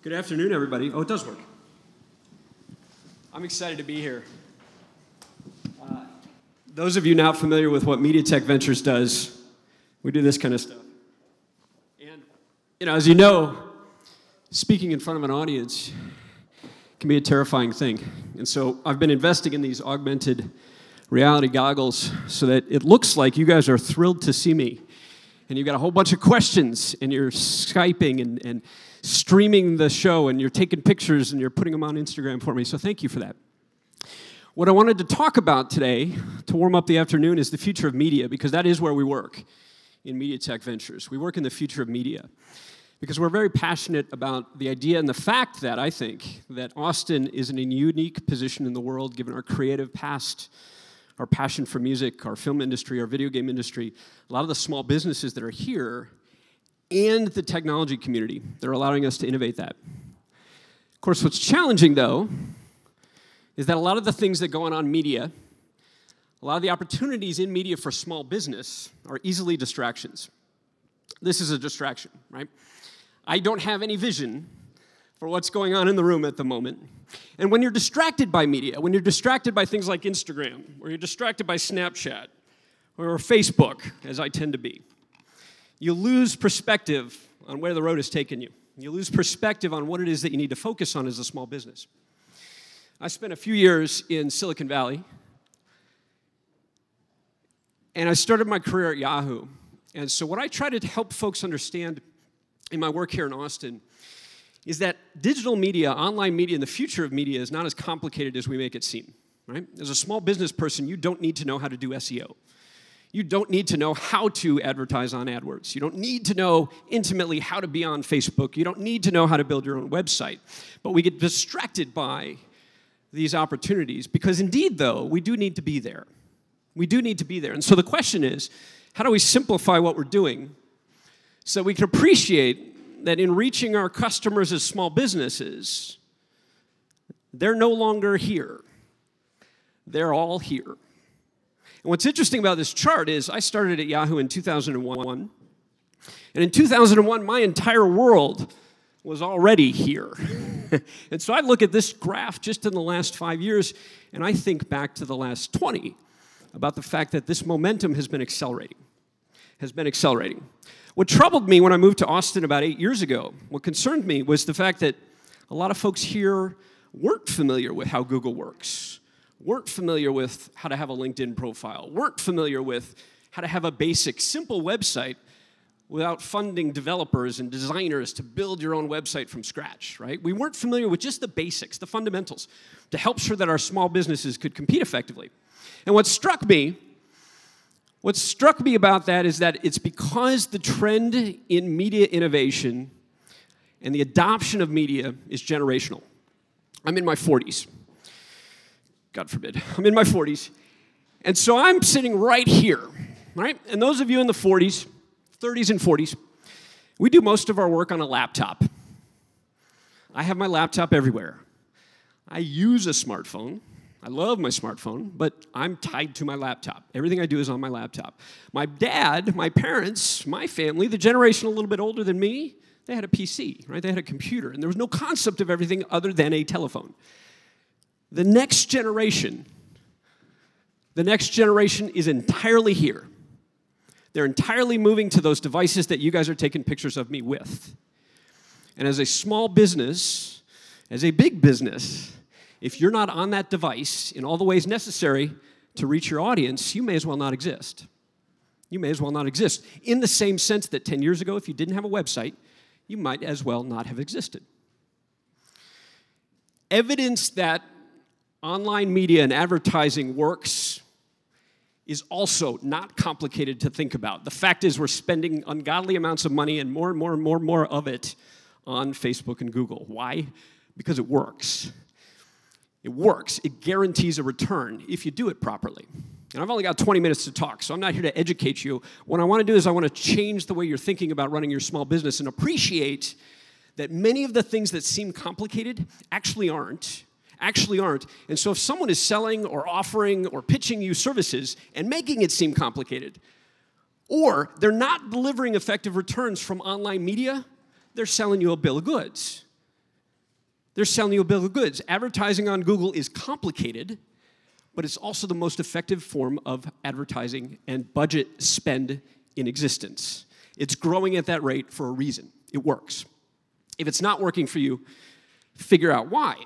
Good afternoon, everybody. Oh, it does work. I'm excited to be here. Those of you not familiar with what MediaTech Ventures does, we do this kind of stuff. And, as you know, speaking in front of an audience can be a terrifying thing. And so I've been investing in these augmented reality goggles so that it looks like you guys are thrilled to see me. And you've got a whole bunch of questions, and you're Skyping and streaming the show, and you're taking pictures, and you're putting them on Instagram for me. So thank you for that. What I wanted to talk about today, to warm up the afternoon, is the future of media, because that is where we work in MediaTech Ventures. We work in the future of media, because we're very passionate about the idea and the fact that I think that Austin is in a unique position in the world, given our creative past, our passion for music, our film industry, our video game industry, a lot of the small businesses that are here, and the technology community that are allowing us to innovate that. Of course, what's challenging, though, is that a lot of the things that go on in media, a lot of the opportunities in media for small business are easily distractions. This is a distraction, right? I don't have any vision for what's going on in the room at the moment. And when you're distracted by media, when you're distracted by things like Instagram, or you're distracted by Snapchat, or Facebook, as I tend to be, you lose perspective on where the road has taken you. You lose perspective on what it is that you need to focus on as a small business. I spent a few years in Silicon Valley, and I started my career at Yahoo. And so what I try to help folks understand in my work here in Austin is that digital media, online media, and the future of media is not as complicated as we make it seem, right? As a small business person, you don't need to know how to do SEO. You don't need to know how to advertise on AdWords. You don't need to know intimately how to be on Facebook. You don't need to know how to build your own website. But we get distracted by these opportunities because indeed, though, we do need to be there. We do need to be there. And so the question is, how do we simplify what we're doing so we can appreciate that in reaching our customers as small businesses, they're no longer here. They're all here. And what's interesting about this chart is I started at Yahoo in 2001. And in 2001, my entire world was already here. And so I look at this graph just in the last 5 years, and I think back to the last 20 about the fact that this momentum has been accelerating. What troubled me when I moved to Austin about 8 years ago, what concerned me was the fact that a lot of folks here weren't familiar with how Google works, weren't familiar with how to have a LinkedIn profile, weren't familiar with how to have a basic, simple website without funding developers and designers to build your own website from scratch, right? We weren't familiar with just the basics, the fundamentals, to help sure that our small businesses could compete effectively. And what struck me about that is that it's because the trend in media innovation and the adoption of media is generational. I'm in my 40s. God forbid. I'm in my 40s. And so I'm sitting right here, right? And those of you in the 40s, 30s and 40s, we do most of our work on a laptop. I have my laptop everywhere. I use a smartphone. I love my smartphone, but I'm tied to my laptop. Everything I do is on my laptop. My dad, my parents, my family, the generation a little bit older than me, they had a PC, right? They had a computer, and there was no concept of everything other than a telephone. The next generation is entirely here. They're entirely moving to those devices that you guys are taking pictures of me with. And as a small business, as a big business, if you're not on that device in all the ways necessary to reach your audience, you may as well not exist. You may as well not exist. In the same sense that 10 years ago, if you didn't have a website, you might as well not have existed. Evidence that online media and advertising works is also not complicated to think about. The fact is we're spending ungodly amounts of money and more of it on Facebook and Google. Why? Because it works. It works. It guarantees a return if you do it properly. And I've only got 20 minutes to talk, so I'm not here to educate you. What I want to do is I want to change the way you're thinking about running your small business and appreciate that many of the things that seem complicated actually aren't. And so if someone is selling or offering or pitching you services and making it seem complicated, or they're not delivering effective returns from online media, they're selling you a bill of goods. they're selling you a bill of goods. Advertising on Google is complicated, but it's also the most effective form of advertising and budget spend in existence. It's growing at that rate for a reason. It works. If it's not working for you, figure out why.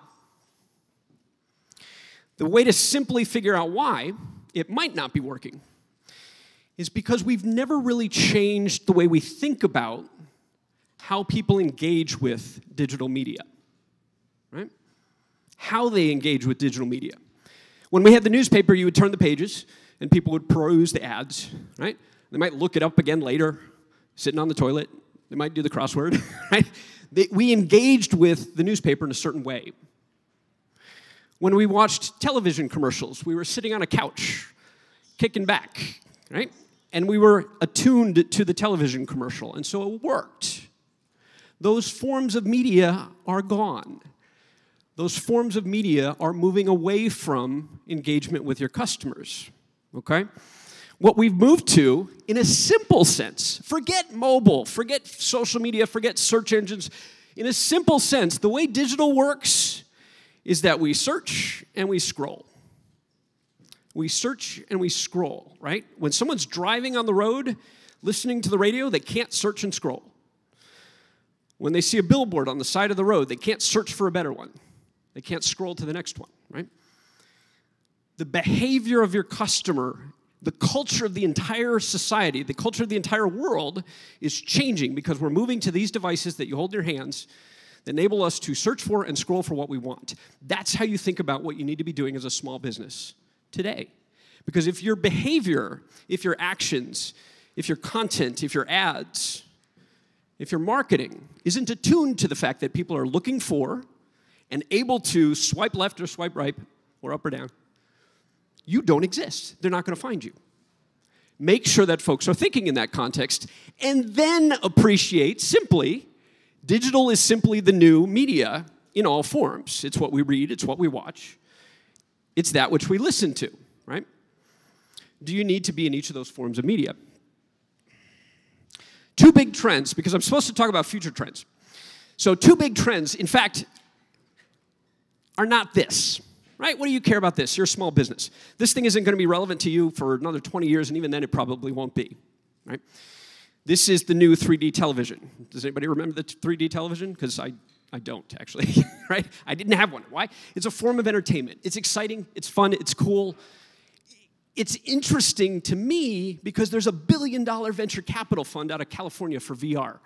The way to simply figure out why it might not be working is because we've never really changed the way we think about how people engage with digital media, right? How they engage with digital media. When we had the newspaper, you would turn the pages, and people would peruse the ads, right? They might look it up again later, sitting on the toilet. They might do the crossword, right? We engaged with the newspaper in a certain way. When we watched television commercials, we were sitting on a couch, kicking back, right? And we were attuned to the television commercial, and so it worked. Those forms of media are gone. Those forms of media are moving away from engagement with your customers, okay? What we've moved to, in a simple sense, forget mobile, forget social media, forget search engines. In a simple sense, the way digital works is that we search and we scroll. We search and we scroll, right? When someone's driving on the road, listening to the radio, they can't search and scroll. When they see a billboard on the side of the road, they can't search for a better one. They can't scroll to the next one, right? The behavior of your customer, the culture of the entire society, the culture of the entire world is changing because we're moving to these devices that you hold in your hands that enable us to search for and scroll for what we want. That's how you think about what you need to be doing as a small business today. Because if your behavior, if your actions, if your content, if your ads, if your marketing isn't attuned to the fact that people are looking for and able to swipe left or swipe right or up or down, you don't exist. They're not going to find you. Make sure that folks are thinking in that context and then appreciate simply, digital is simply the new media in all forms. It's what we read, it's what we watch. It's that which we listen to, right? Do you need to be in each of those forms of media? Two big trends, because I'm supposed to talk about future trends. So two big trends, in fact, are not this, right? What do you care about this? You're a small business. This thing isn't going to be relevant to you for another 20 years, and even then it probably won't be, right? This is the new 3D television. Does anybody remember the 3D television? Because I don't, actually, right? I didn't have one. Why? It's a form of entertainment. It's exciting, it's fun, it's cool. It's interesting to me because there's $1 billion venture capital fund out of California for VR.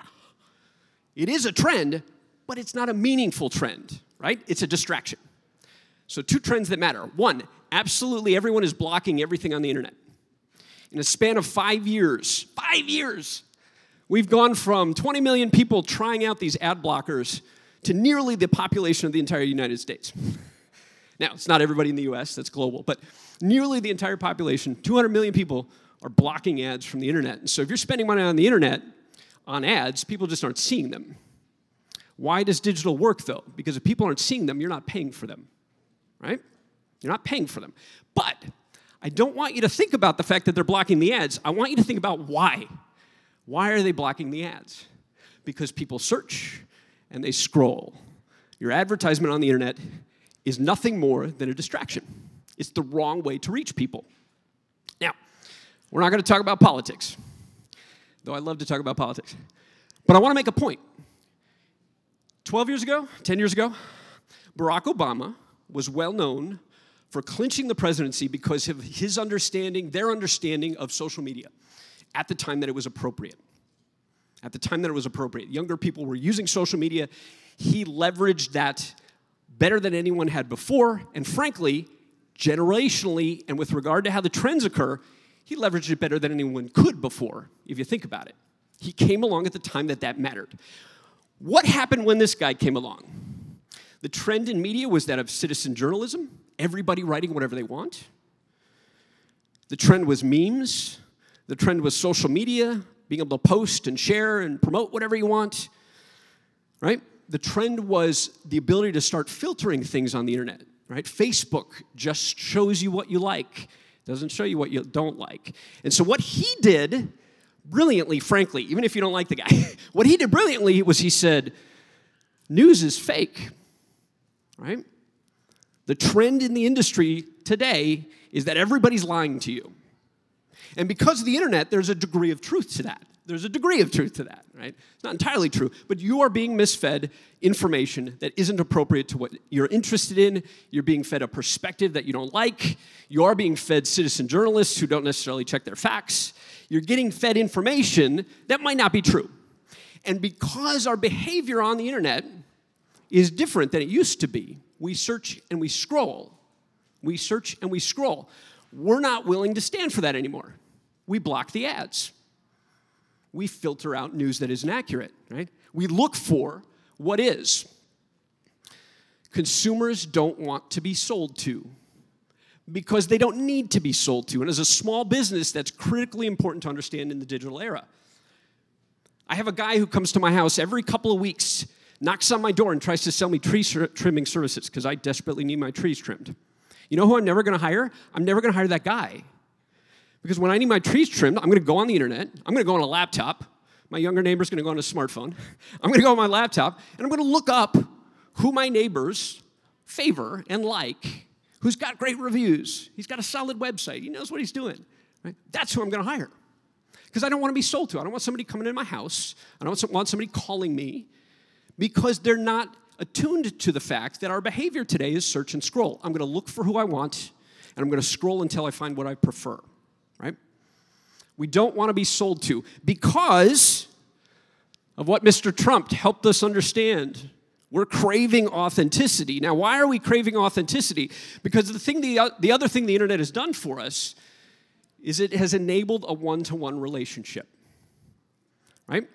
It is a trend, but it's not a meaningful trend, right? It's a distraction. So two trends that matter. One, absolutely everyone is blocking everything on the internet. In a span of 5 years, we've gone from 20 million people trying out these ad blockers to nearly the population of the entire United States. Now, it's not everybody in the US, that's global, but nearly the entire population, 200 million people, are blocking ads from the internet. And so if you're spending money on the internet, on ads, people just aren't seeing them. Why does digital work, though? Because if people aren't seeing them, you're not paying for them, right? You're not paying for them. But I don't want you to think about the fact that they're blocking the ads. I want you to think about why. Why are they blocking the ads? Because people search and they scroll. Your advertisement on the internet is nothing more than a distraction. It's the wrong way to reach people. Now, we're not going to talk about politics, though I love to talk about politics. But I want to make a point. 12 years ago, 10 years ago, Barack Obama was well known for clinching the presidency because of his understanding, their understanding of social media at the time that it was appropriate. At the time that it was appropriate. Younger people were using social media. He leveraged that better than anyone had before, and frankly, generationally, and with regard to how the trends occur, he leveraged it better than anyone could before, if you think about it. He came along at the time that that mattered. What happened when this guy came along? The trend in media was that of citizen journalism, everybody writing whatever they want. The trend was memes. The trend was social media, being able to post and share and promote whatever you want, right? The trend was the ability to start filtering things on the internet, right? Facebook just shows you what you like, doesn't show you what you don't like. And so what he did brilliantly, frankly, even if you don't like the guy, what he did brilliantly was he said, news is fake. right? The trend in the industry today is that everybody's lying to you. And because of the internet, there's a degree of truth to that. There's a degree of truth to that, right? It's not entirely true, but you are being misfed information that isn't appropriate to what you're interested in. You're being fed a perspective that you don't like. You are being fed citizen journalists who don't necessarily check their facts. You're getting fed information that might not be true. And because our behavior on the internet is different than it used to be, we search and we scroll. We search and we scroll. We're not willing to stand for that anymore. We block the ads. We filter out news that isn't accurate, right? We look for what is. Consumers don't want to be sold to because they don't need to be sold to. And as a small business, that's critically important to understand in the digital era. I have a guy who comes to my house every couple of weeks, knocks on my door and tries to sell me tree trimming services because I desperately need my trees trimmed. You know who I'm never going to hire? I'm never going to hire that guy. Because when I need my trees trimmed, I'm going to go on the internet. I'm going to go on a laptop. My younger neighbor's going to go on a smartphone. I'm going to go on my laptop, and I'm going to look up who my neighbors favor and like, who's got great reviews. He's got a solid website. He knows what he's doing. Right? That's who I'm going to hire. Because I don't want to be sold to. I don't want somebody coming in my house. I don't want somebody calling me because they're not attuned to the fact that our behavior today is search and scroll. I'm going to look for who I want, and I'm going to scroll until I find what I prefer. Right? We don't want to be sold to because of what Mr. Trump helped us understand. We're craving authenticity. Now, why are we craving authenticity? Because the other thing the internet has done for us is it has enabled a one-to-one relationship. Right?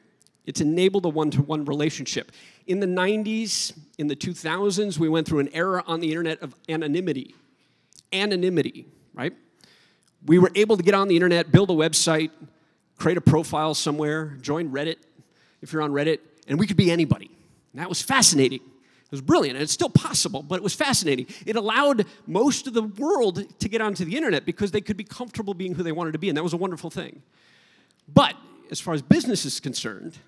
It's enabled a one-to-one relationship. In the 90s, in the 2000s, we went through an era on the internet of anonymity. Anonymity, right? We were able to get on the internet, build a website, create a profile somewhere, join Reddit, if you're on Reddit, and we could be anybody. And that was fascinating. It was brilliant, and it's still possible, but it was fascinating. It allowed most of the world to get onto the internet because they could be comfortable being who they wanted to be, and that was a wonderful thing. But as far as business is concerned,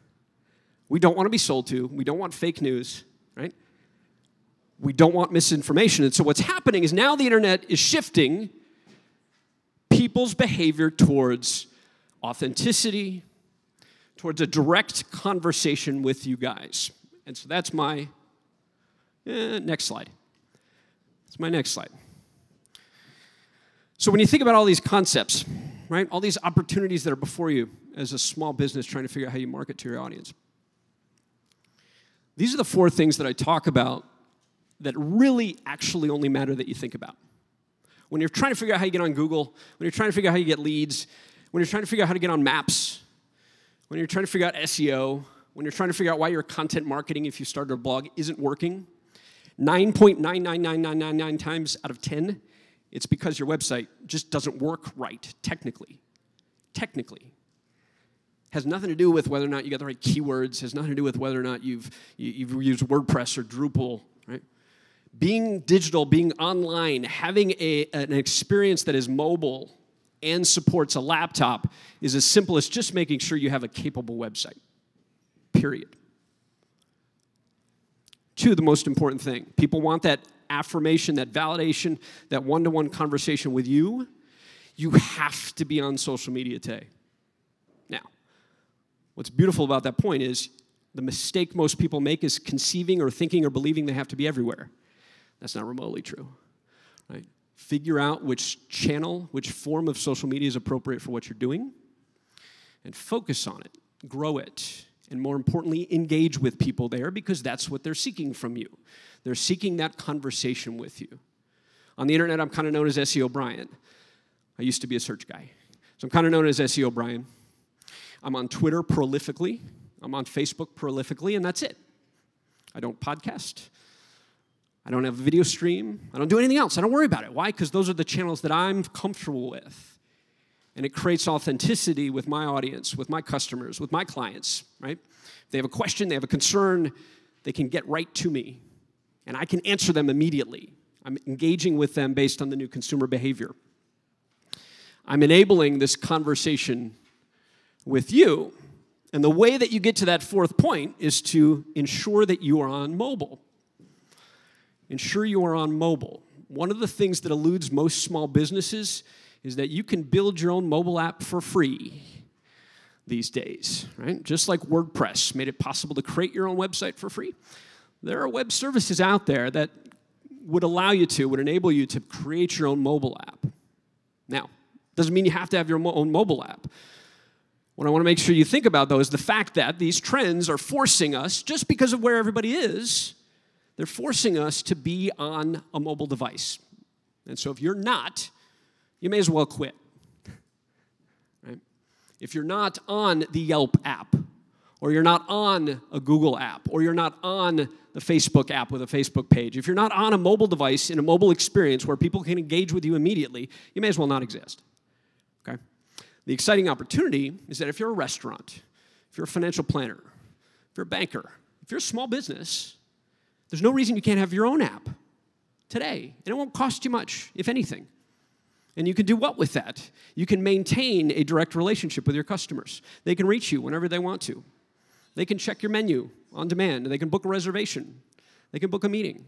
we don't want to be sold to. We don't want fake news, right? We don't want misinformation. And so what's happening is now the internet is shifting people's behavior towards authenticity, towards a direct conversation with you guys. And so that's my next slide. That's my next slide. So when you think about all these concepts, right, all these opportunities that are before you as a small business trying to figure out how you market to your audience, these are the 4 things that I talk about that really actually only matter that you think about. When you're trying to figure out how you get on Google, when you're trying to figure out how you get leads, when you're trying to figure out how to get on maps, when you're trying to figure out SEO, when you're trying to figure out why your content marketing, if you started a blog, isn't working, 9.999999 times out of 10, it's because your website just doesn't work right, technically. Technically. Has nothing to do with whether or not you got the right keywords, has nothing to do with whether or not you've used WordPress or Drupal, right? Being digital, being online, having an experience that is mobile and supports a laptop is as simple as just making sure you have a capable website, period. 2, the most important thing. People want that affirmation, that validation, that one-to-one conversation with you. You have to be on social media today. Now, what's beautiful about that point is the mistake most people make is conceiving or thinking or believing they have to be everywhere. That's not remotely true, right? Figure out which channel, which form of social media is appropriate for what you're doing, and focus on it, grow it, and more importantly, engage with people there because that's what they're seeking from you. They're seeking that conversation with you. On the internet, I'm kind of known as SEO'Brien. I used to be a search guy. So I'm kind of known as SEO'Brien. I'm on Twitter prolifically. I'm on Facebook prolifically, and that's it. I don't podcast. I don't have a video stream. I don't do anything else. I don't worry about it. Why? Because those are the channels that I'm comfortable with. And it creates authenticity with my audience, with my customers, with my clients, right? If they have a question, they have a concern, they can get right to me. And I can answer them immediately. I'm engaging with them based on the new consumer behavior. I'm enabling this conversation with you. And the way that you get to that 4th point is to ensure that you are on mobile. ensure you are on mobile. One of the things that eludes most small businesses is that you can build your own mobile app for free these days, right? Just like WordPress made it possible to create your own website for free. There are web services out there that would enable you to create your own mobile app. Now, doesn't mean you have to have your own mobile app. What I want to make sure you think about, though, is the fact that these trends are forcing us, just because of where everybody is, they're forcing us to be on a mobile device. And so if you're not, you may as well quit. Right? If you're not on the Yelp app, or you're not on a Google app, or you're not on the Facebook app with a Facebook page, if you're not on a mobile device in a mobile experience where people can engage with you immediately, you may as well not exist. Okay? The exciting opportunity is that if you're a restaurant, if you're a financial planner, if you're a banker, if you're a small business, there's no reason you can't have your own app today, and it won't cost you much, if anything. And you can do what with that? You can maintain a direct relationship with your customers. They can reach you whenever they want to. They can check your menu on demand. They can book a reservation. They can book a meeting.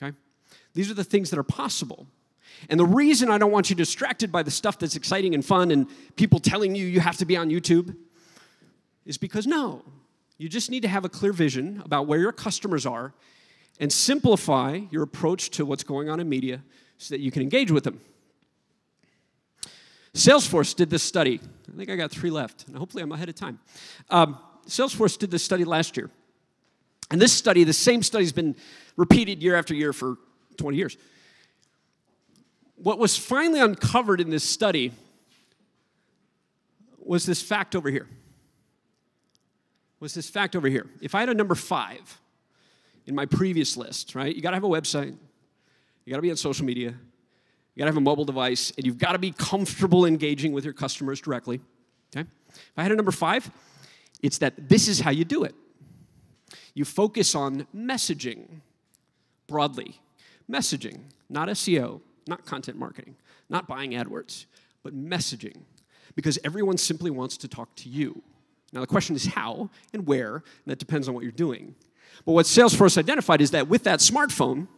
Okay? These are the things that are possible. And the reason I don't want you distracted by the stuff that's exciting and fun and people telling you have to be on YouTube is because no, you just need to have a clear vision about where your customers are and simplify your approach to what's going on in media so that you can engage with them. Salesforce did this study. I think I got 3 left, and hopefully I'm ahead of time. Salesforce did this study last year. And this study, the same study, has been repeated year after year for 20 years. What was finally uncovered in this study was this fact over here. If I had a number 5 in my previous list, right? You got to have a website. You got to be on social media. You got to have a mobile device. And you've got to be comfortable engaging with your customers directly. Okay? If I had a number 5, it's that this is how you do it. You focus on messaging broadly. Messaging, not SEO, not content marketing, not buying AdWords, but messaging. Because everyone simply wants to talk to you. Now, the question is how and where, and that depends on what you're doing. But what Salesforce identified is that with that smartphone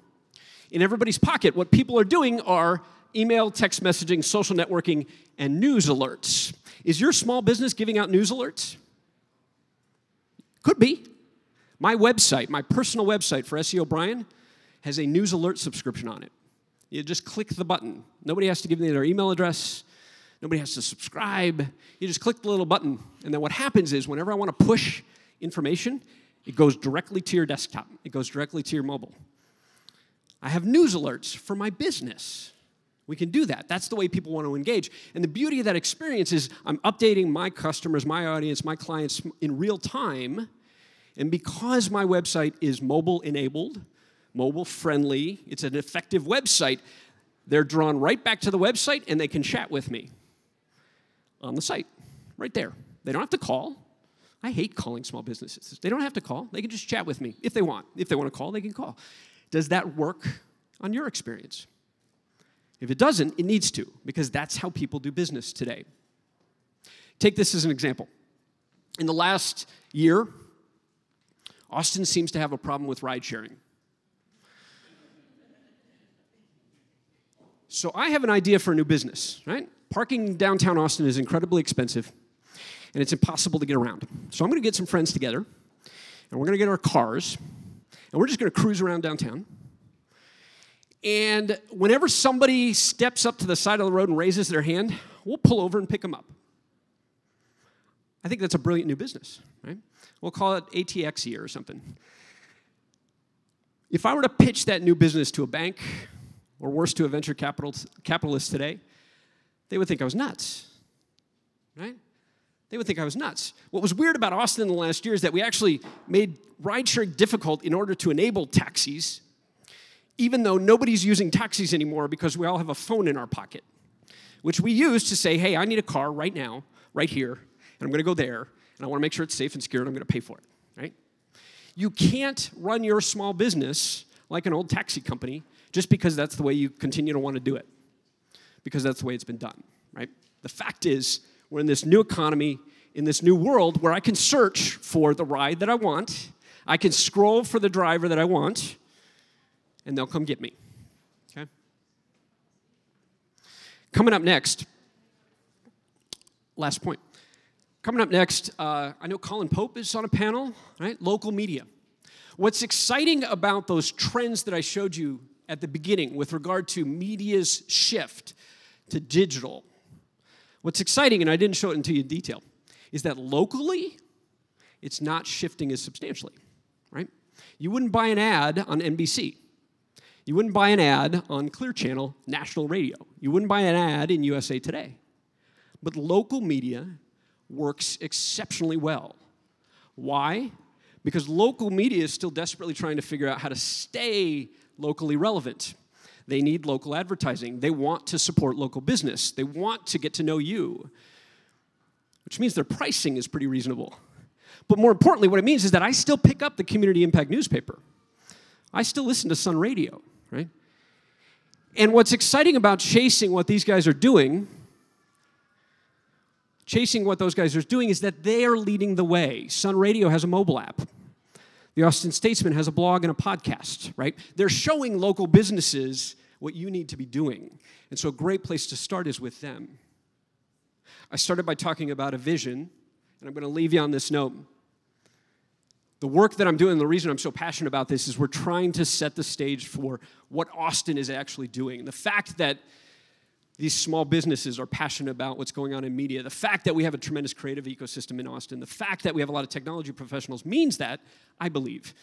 in everybody's pocket, what people are doing are email, text messaging, social networking, and news alerts. Is your small business giving out news alerts? Could be. My website, my personal website for SEO'Brien, has a news alert subscription on it. You just click the button. Nobody has to give me their email address. Nobody has to subscribe. You just click the little button. And then what happens is whenever I want to push information, it goes directly to your desktop. It goes directly to your mobile. I have news alerts for my business. We can do that. That's the way people want to engage. And the beauty of that experience is I'm updating my customers, my audience, my clients in real time. And because my website is mobile-enabled, mobile-friendly, it's an effective website, they're drawn right back to the website and they can chat with me on the site, right there. They don't have to call. I hate calling small businesses. They don't have to call. They can just chat with me if they want. If they want to call, they can call. Does that work on your experience? If it doesn't, it needs to, because that's how people do business today. Take this as an example. In the last year, Austin seems to have a problem with ride sharing. So I have an idea for a new business, right? Parking in downtown Austin is incredibly expensive, and it's impossible to get around. So I'm going to get some friends together, and we're going to get our cars, and we're just going to cruise around downtown. And whenever somebody steps up to the side of the road and raises their hand, we'll pull over and pick them up. I think that's a brilliant new business, right? We'll call it ATXE or something. If I were to pitch that new business to a bank, or worse, to a venture capitalist today, they would think I was nuts, right? They would think I was nuts. What was weird about Austin in the last year is that we actually made ride-sharing difficult in order to enable taxis, even though nobody's using taxis anymore because we all have a phone in our pocket, which we use to say, hey, I need a car right now, right here, and I'm going to go there, and I want to make sure it's safe and secure, and I'm going to pay for it, right? You can't run your small business like an old taxi company just because that's the way you continue to want to do it, because that's the way it's been done, right? The fact is, we're in this new economy, in this new world where I can search for the ride that I want, I can scroll for the driver that I want, and they'll come get me. Okay? Coming up next, last point. Coming up next, I know Colin Pope is on a panel, right? Local media. What's exciting about those trends that I showed you at the beginning with regard to media's shift to digital, what's exciting, and I didn't show it into you in detail, is that locally, it's not shifting as substantially, right? You wouldn't buy an ad on NBC. You wouldn't buy an ad on Clear Channel National Radio. You wouldn't buy an ad in USA Today. But local media works exceptionally well. Why? Because local media is still desperately trying to figure out how to stay locally relevant. They need local advertising. They want to support local business. They want to get to know you, which means their pricing is pretty reasonable. But more importantly, what it means is that I still pick up the community impact newspaper. I still listen to Sun Radio, right? And what's exciting about chasing what these guys are doing, is that they are leading the way. Sun Radio has a mobile app. The Austin Statesman has a blog and a podcast, right? They're showing local businesses what you need to be doing. And so a great place to start is with them. I started by talking about a vision, and I'm going to leave you on this note. The work that I'm doing, the reason I'm so passionate about this is we're trying to set the stage for what Austin is actually doing. The fact that these small businesses are passionate about what's going on in media, the fact that we have a tremendous creative ecosystem in Austin, the fact that we have a lot of technology professionals means that, I believe,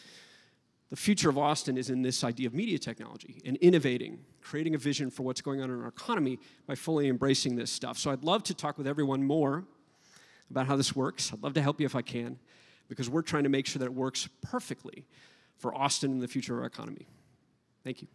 the future of Austin is in this idea of media technology and innovating, creating a vision for what's going on in our economy by fully embracing this stuff. So I'd love to talk with everyone more about how this works. I'd love to help you if I can, because we're trying to make sure that it works perfectly for Austin and the future of our economy. Thank you.